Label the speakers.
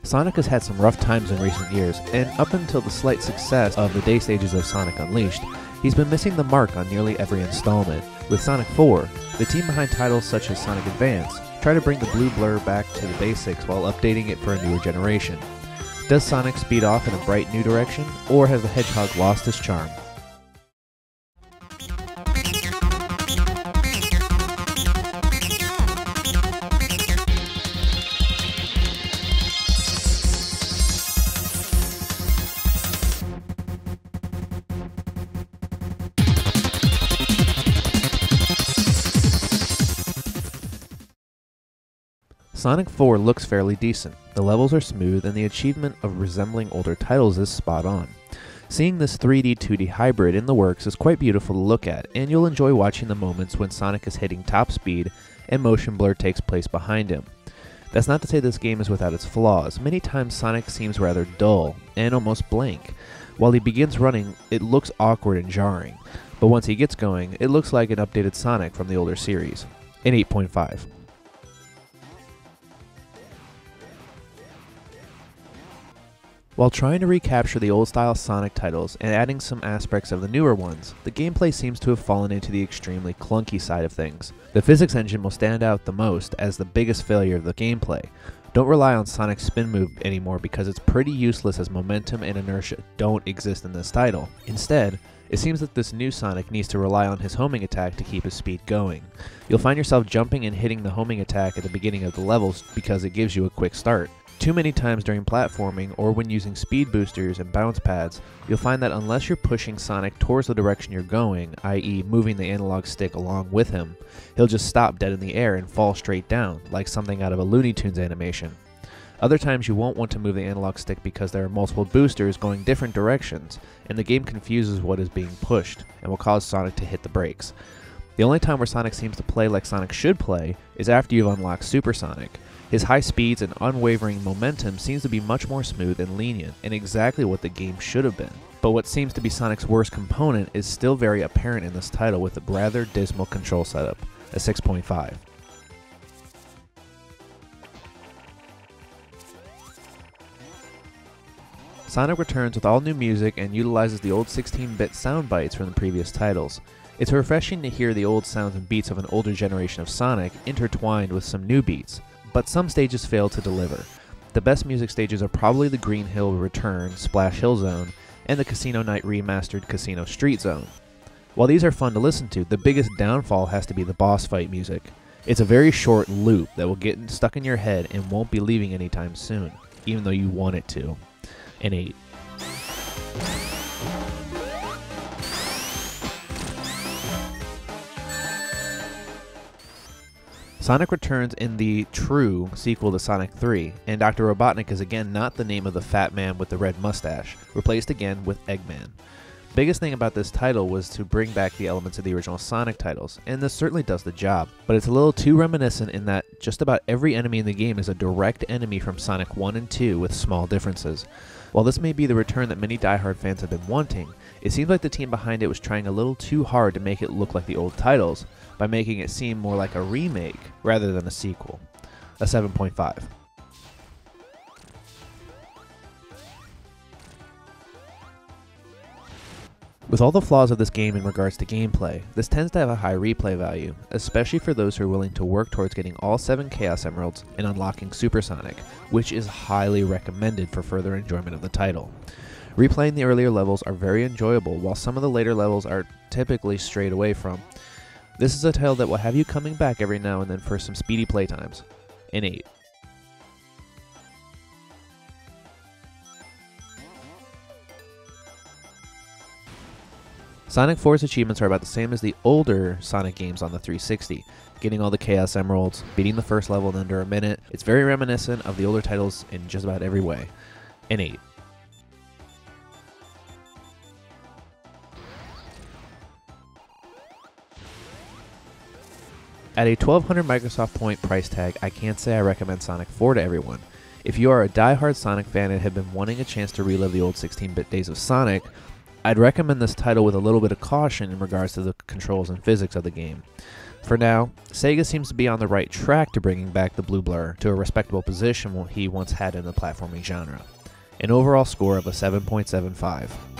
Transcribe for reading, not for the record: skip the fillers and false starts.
Speaker 1: Sonic has had some rough times in recent years, and up until the slight success of the day stages of Sonic Unleashed, he's been missing the mark on nearly every installment. With Sonic 4, the team behind titles such as Sonic Advance try to bring the blue blur back to the basics while updating it for a newer generation. Does Sonic speed off in a bright new direction, or has the Hedgehog lost his charm? Sonic 4 looks fairly decent, the levels are smooth, and the achievement of resembling older titles is spot on. Seeing this 3D 2D hybrid in the works is quite beautiful to look at, and you'll enjoy watching the moments when Sonic is hitting top speed and motion blur takes place behind him. That's not to say this game is without its flaws. Many times Sonic seems rather dull and almost blank. While he begins running, it looks awkward and jarring, but once he gets going, it looks like an updated Sonic from the older series. An 8.5. While trying to recapture the old-style Sonic titles and adding some aspects of the newer ones, the gameplay seems to have fallen into the extremely clunky side of things. The physics engine will stand out the most as the biggest failure of the gameplay. Don't rely on Sonic's spin move anymore because it's pretty useless as momentum and inertia don't exist in this title. Instead, it seems that this new Sonic needs to rely on his homing attack to keep his speed going. You'll find yourself jumping and hitting the homing attack at the beginning of the levels because it gives you a quick start. Too many times during platforming or when using speed boosters and bounce pads, you'll find that unless you're pushing Sonic towards the direction you're going, i.e. moving the analog stick along with him, he'll just stop dead in the air and fall straight down, like something out of a Looney Tunes animation. Other times you won't want to move the analog stick because there are multiple boosters going different directions, and the game confuses what is being pushed, and will cause Sonic to hit the brakes. The only time where Sonic seems to play like Sonic should play is after you've unlocked Super Sonic. His high speeds and unwavering momentum seems to be much more smooth and lenient, and exactly what the game should have been. But what seems to be Sonic's worst component is still very apparent in this title with a rather dismal control setup, a 6.5. Sonic returns with all new music and utilizes the old 16-bit sound bites from the previous titles. It's refreshing to hear the old sounds and beats of an older generation of Sonic intertwined with some new beats. But some stages fail to deliver. The best music stages are probably the Green Hill Return Splash Hill Zone and the Casino Night Remastered Casino Street Zone. While these are fun to listen to, the biggest downfall has to be the boss fight music. It's a very short loop that will get stuck in your head and won't be leaving anytime soon, even though you want it to. An 8. Sonic returns in the true sequel to Sonic 3, and Dr. Robotnik is again not the name of the fat man with the red mustache, replaced again with Eggman. Biggest thing about this title was to bring back the elements of the original Sonic titles, and this certainly does the job, but it's a little too reminiscent in that just about every enemy in the game is a direct enemy from Sonic 1 and 2 with small differences. While this may be the return that many diehard fans have been wanting, it seems like the team behind it was trying a little too hard to make it look like the old titles, by making it seem more like a remake rather than a sequel. A 7.5. With all the flaws of this game in regards to gameplay, this tends to have a high replay value, especially for those who are willing to work towards getting all 7 Chaos Emeralds and unlocking Super Sonic, which is highly recommended for further enjoyment of the title. Replaying the earlier levels are very enjoyable, while some of the later levels are typically strayed away from. This is a title that will have you coming back every now and then for some speedy playtimes. An 8. Sonic 4's achievements are about the same as the older Sonic games on the 360. Getting all the Chaos Emeralds, beating the first level in under a minute. It's very reminiscent of the older titles in just about every way. An 8. At a 1200 Microsoft point price tag, I can't say I recommend Sonic 4 to everyone. If you are a die-hard Sonic fan and have been wanting a chance to relive the old 16-bit days of Sonic, I'd recommend this title with a little bit of caution in regards to the controls and physics of the game. For now, Sega seems to be on the right track to bringing back the blue blur to a respectable position he once had in the platforming genre. An overall score of a 7.75.